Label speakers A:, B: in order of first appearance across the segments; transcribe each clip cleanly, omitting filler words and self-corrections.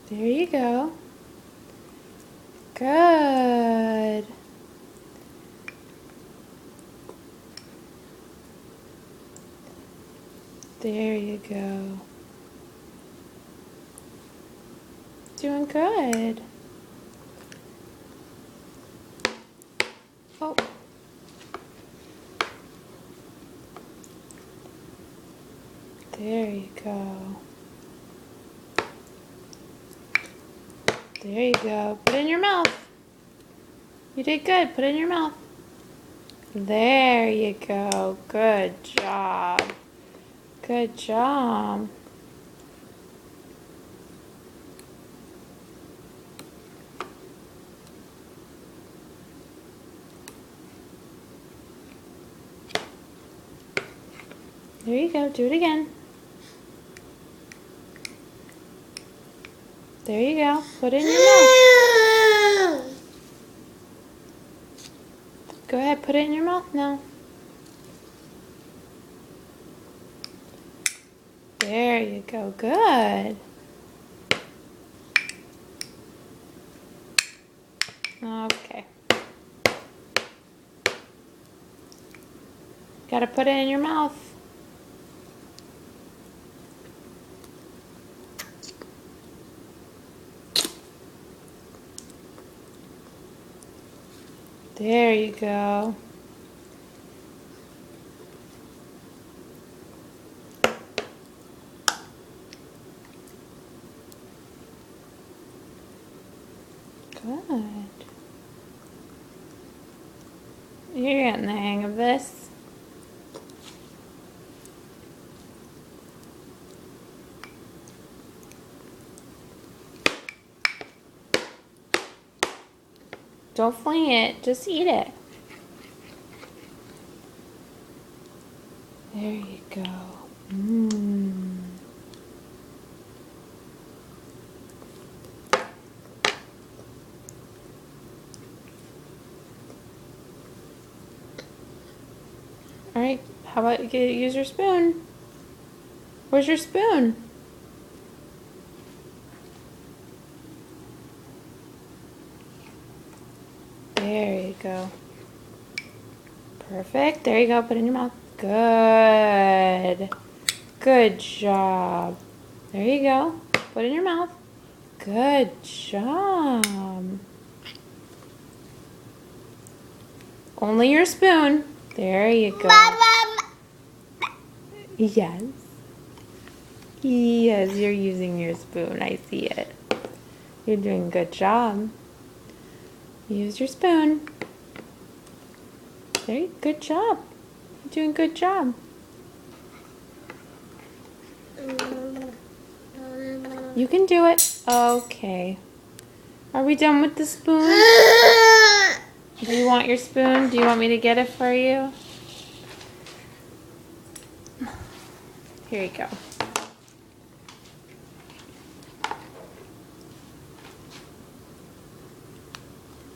A: There you go. Good. There you go. Doing good. Oh. There you go. There you go. Put it in your mouth. You did good. Put it in your mouth. There you go. Good job. Good job. There you go. Do it again. There you go. Put it in your mouth. Go ahead. Put it in your mouth now. There you go. Good. Okay. Gotta put it in your mouth. There you go. Good. You're getting the hang of this. Don't fling it, just eat it. There you go. Mmm. All right, how about you use your spoon? Where's your spoon? There you go. Perfect. There you go. Put it in your mouth. Good. Good job. There you go. Put it in your mouth. Good job. Only your spoon. There you go. Yes. Yes, you're using your spoon. I see it. You're doing a good job. Use your spoon. There, good job. You're doing a good job. You can do it. Okay. Are we done with the spoon? Do you want your spoon? Do you want me to get it for you? Here you go.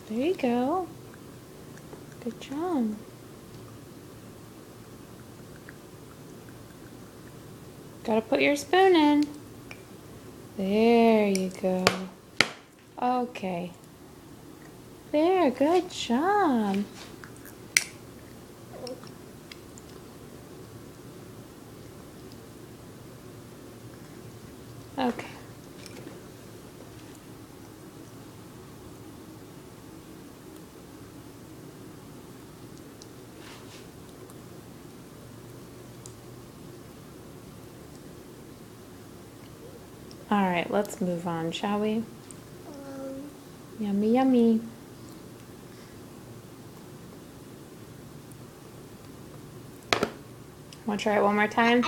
A: There you go. Good job. Gotta put your spoon in. There you go. Okay. There, good job. Okay. All right, let's move on, shall we? Yummy, yummy. Want to try it one more time?